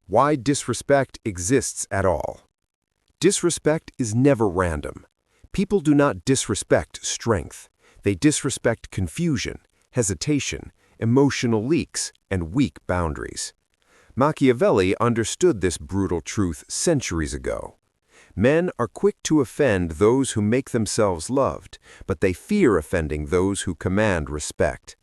Why disrespect exists at all. Disrespect is never random. People do not disrespect strength. They disrespect confusion, hesitation, emotional leaks, and weak boundaries. Machiavelli understood this brutal truth centuries ago. Men are quick to offend those who make themselves loved, but they fear offending those who command respect.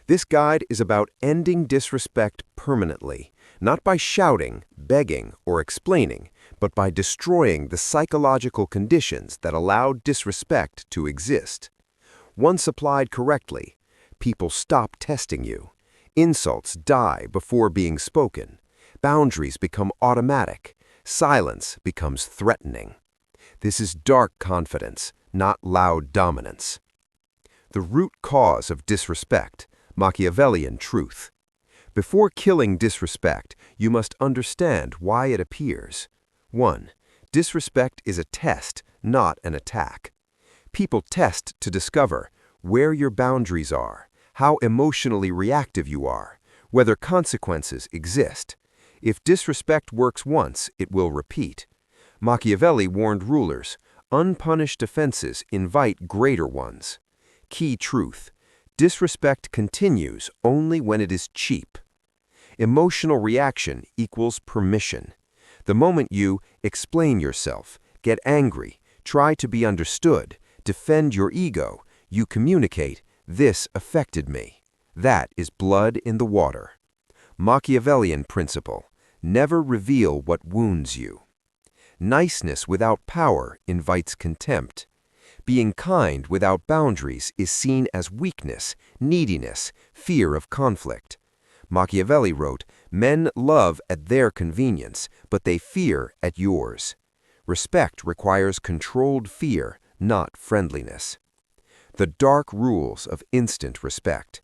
This guide is about ending disrespect permanently, not by shouting, begging, or explaining, but by destroying the psychological conditions that allow disrespect to exist. Once applied correctly, people stop testing you. Insults die before being spoken. Boundaries become automatic. Silence becomes threatening. This is dark confidence, not loud dominance. The root cause of disrespect, Machiavellian truth. Before killing disrespect, you must understand why it appears. 1. Disrespect is a test, not an attack. People test to discover where your boundaries are, how emotionally reactive you are, whether consequences exist. If disrespect works once, it will repeat. Machiavelli warned rulers, unpunished offenses invite greater ones. Key truth: disrespect continues only when it is cheap. Emotional reaction equals permission. The moment you explain yourself, get angry, try to be understood, defend your ego, you communicate, "This affected me." That is blood in the water. Machiavellian principle: never reveal what wounds you. Niceness without power invites contempt. Being kind without boundaries is seen as weakness, neediness, fear of conflict. Machiavelli wrote, "Men love at their convenience, but they fear at yours." Respect requires controlled fear, not friendliness. The dark rules of instant respect.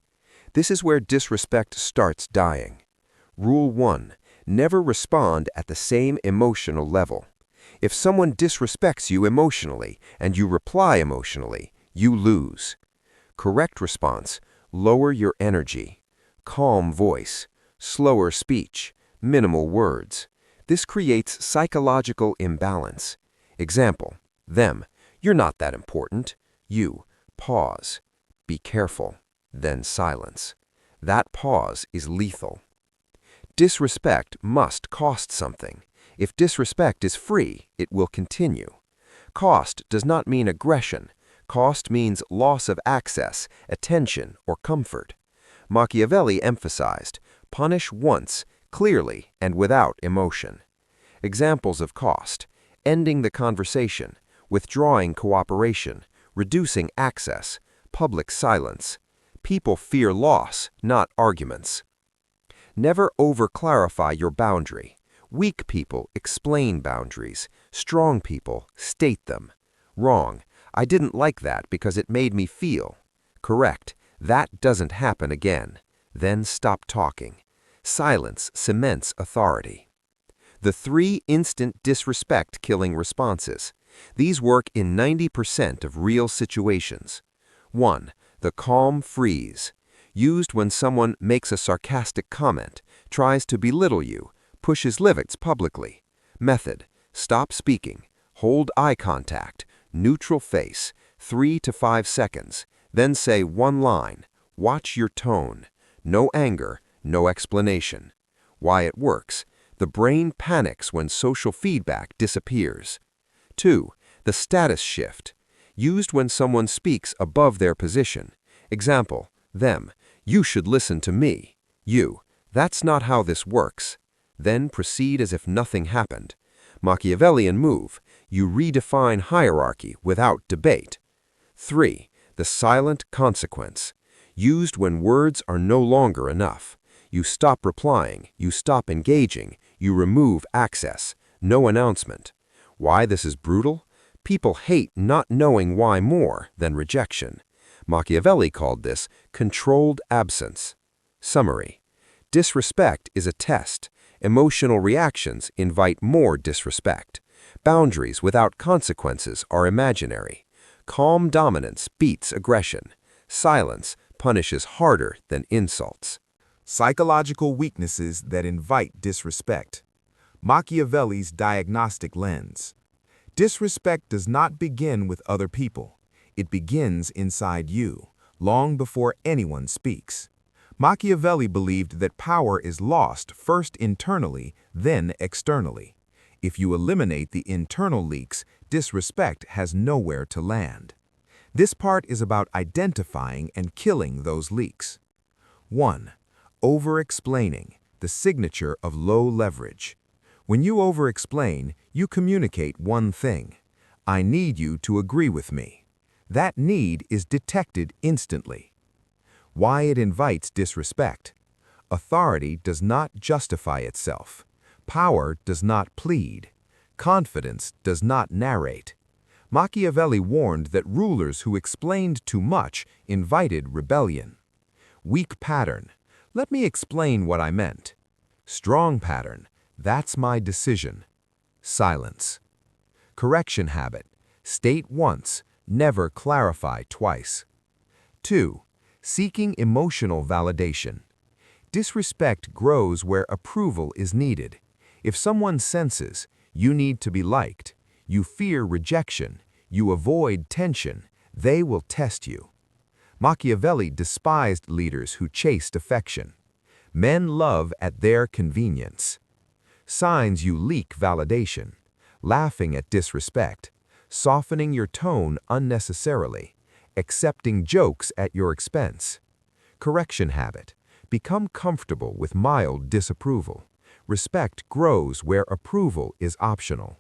This is where disrespect starts dying. Rule 1. Never respond at the same emotional level. If someone disrespects you emotionally and you reply emotionally, you lose. Correct response: lower your energy. Calm voice, slower speech, minimal words. This creates psychological imbalance. Example: them, "You're not that important." You, pause. Be careful. Then silence. That pause is lethal. Disrespect must cost something. If disrespect is free, it will continue. Cost does not mean aggression. Cost means loss of access, attention, or comfort. Machiavelli emphasized, punish once, clearly and without emotion. Examples of cost: ending the conversation, withdrawing cooperation, reducing access, public silence. People fear loss, not arguments. Never over-clarify your boundary. Weak people explain boundaries. Strong people state them. Wrong: I didn't like that because it made me feel. Correct: that doesn't happen again. Then stop talking. Silence cements authority. The 3 instant disrespect-killing responses. These work in 90% of real situations. 1. The calm freeze. Used when someone makes a sarcastic comment, tries to belittle you, pushes limits publicly. Method: stop speaking, hold eye contact, neutral face, 3 to 5 seconds, then say one line. Watch your tone. No anger, no explanation. Why it works: the brain panics when social feedback disappears. 2. The status shift. Used when someone speaks above their position. Example: them, "You should listen to me." You, "That's not how this works." Then proceed as if nothing happened. Machiavellian move: you redefine hierarchy without debate. 3. The silent consequence. Used when words are no longer enough. You stop replying, you stop engaging, you remove access. No announcement. Why this is brutal? People hate not knowing why more than rejection. Machiavelli called this controlled absence. Summary: disrespect is a test. Emotional reactions invite more disrespect. Boundaries without consequences are imaginary. Calm dominance beats aggression. Silence punishes harder than insults. Psychological weaknesses that invite disrespect. Machiavelli's diagnostic lens. Disrespect does not begin with other people. It begins inside you, long before anyone speaks. Machiavelli believed that power is lost first internally, then externally. If you eliminate the internal leaks, disrespect has nowhere to land. This part is about identifying and killing those leaks. 1. Over-explaining, the signature of low leverage. When you over-explain, you communicate one thing. I need you to agree with me. That need is detected instantly. Why it invites disrespect. Authority does not justify itself. Power does not plead. Confidence does not narrate. Machiavelli warned that rulers who explained too much invited rebellion. Weak pattern. Let me explain what I meant. Strong pattern. That's my decision. Silence. Correction habit. State once, never clarify twice. 2. Seeking emotional validation. Disrespect grows where approval is needed. If someone senses, you need to be liked, you fear rejection, you avoid tension, they will test you. Machiavelli despised leaders who chased affection. Men love at their convenience. Signs you leak validation. Laughing at disrespect. Softening your tone unnecessarily. Accepting jokes at your expense. Correction habit. Become comfortable with mild disapproval. Respect grows where approval is optional.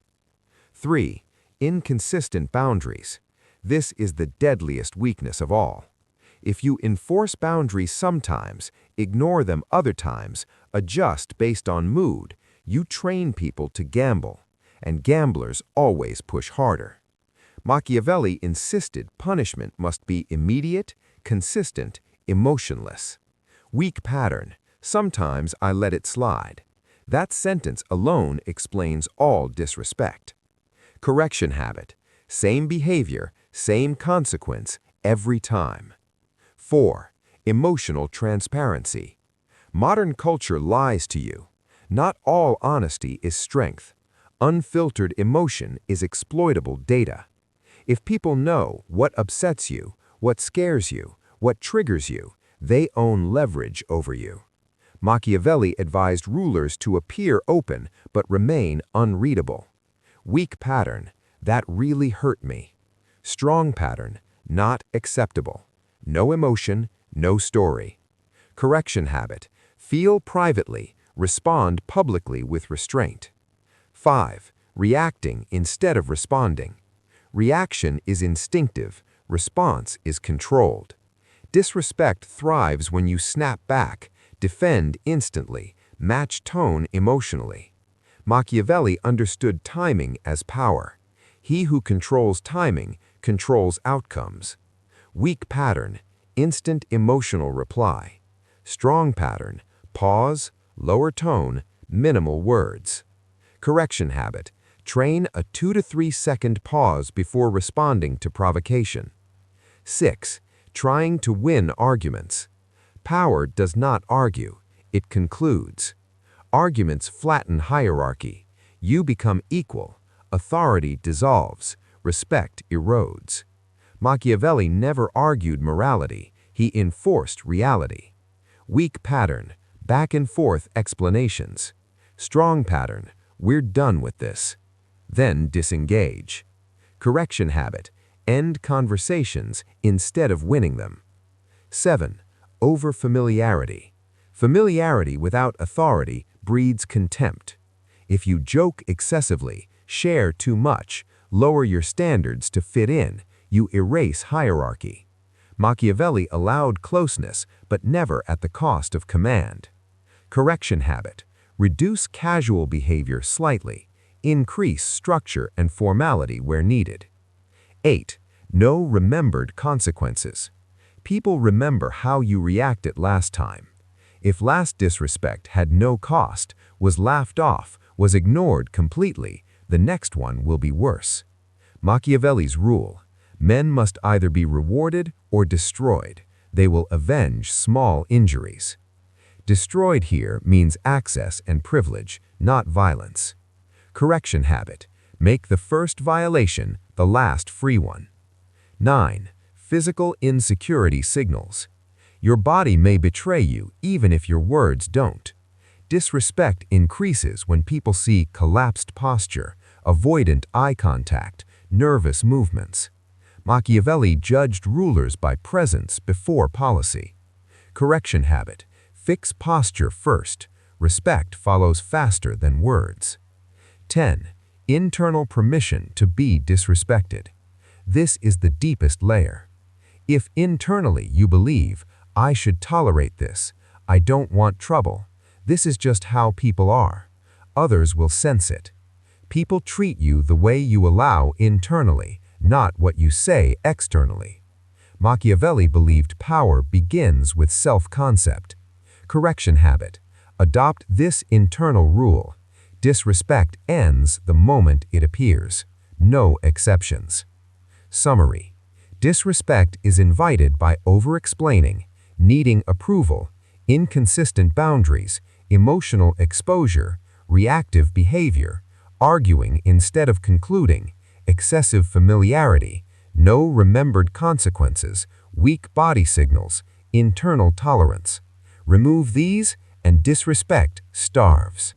3. Inconsistent boundaries. This is the deadliest weakness of all. If you enforce boundaries sometimes, ignore them other times, adjust based on mood, you train people to gamble, and gamblers always push harder. Machiavelli insisted punishment must be immediate, consistent, emotionless. Weak pattern. Sometimes I let it slide. That sentence alone explains all disrespect. Correction habit. Same behavior, same consequence, every time. 4. Emotional transparency. Modern culture lies to you. Not all honesty is strength. Unfiltered emotion is exploitable data. If people know what upsets you, what scares you, what triggers you, they own leverage over you. Machiavelli advised rulers to appear open but remain unreadable. Weak pattern. That really hurt me. Strong pattern. Not acceptable. No emotion, no story. Correction habit. Feel privately, respond publicly with restraint. 5. Reacting instead of responding. Reaction is instinctive, response is controlled. Disrespect thrives when you snap back, defend instantly, match tone emotionally. Machiavelli understood timing as power. He who controls timing controls outcomes. Weak pattern, instant emotional reply. Strong pattern, pause, lower tone, minimal words. Correction habit, train a 2 to 3 second pause before responding to provocation. 6. Trying to win arguments. Power does not argue, it concludes. Arguments flatten hierarchy. You become equal. Authority dissolves. Respect erodes. Machiavelli never argued morality. He enforced reality. Weak pattern, back and forth explanations. Strong pattern, we're done with this. Then disengage. Correction habit, end conversations instead of winning them. 7. Over-familiarity. Familiarity without authority breeds contempt. If you joke excessively, share too much, lower your standards to fit in, you erase hierarchy. Machiavelli allowed closeness, but never at the cost of command. Correction habit, reduce casual behavior slightly, increase structure and formality where needed. 8. No remembered consequences. People remember how you reacted last time. If last disrespect had no cost, was laughed off, was ignored completely, the next one will be worse. Machiavelli's rule: men must either be rewarded or destroyed. They will avenge small injuries. Destroyed here means access and privilege, not violence. Correction habit. Make the first violation the last free one. 9. Physical insecurity signals. Your body may betray you even if your words don't. Disrespect increases when people see collapsed posture, avoidant eye contact, nervous movements. Machiavelli judged rulers by presence before policy. Correction habit. Fix posture first. Respect follows faster than words. 10. Internal permission to be disrespected. This is the deepest layer. If internally you believe, I should tolerate this, I don't want trouble, this is just how people are, others will sense it. People treat you the way you allow internally, not what you say externally. Machiavelli believed power begins with self-concept. Correction habit. Adopt this internal rule. Disrespect ends the moment it appears. No exceptions. Summary. Disrespect is invited by over-explaining, needing approval, inconsistent boundaries, emotional exposure, reactive behavior, arguing instead of concluding, excessive familiarity, no remembered consequences, weak body signals, internal tolerance. Remove these and disrespect starves.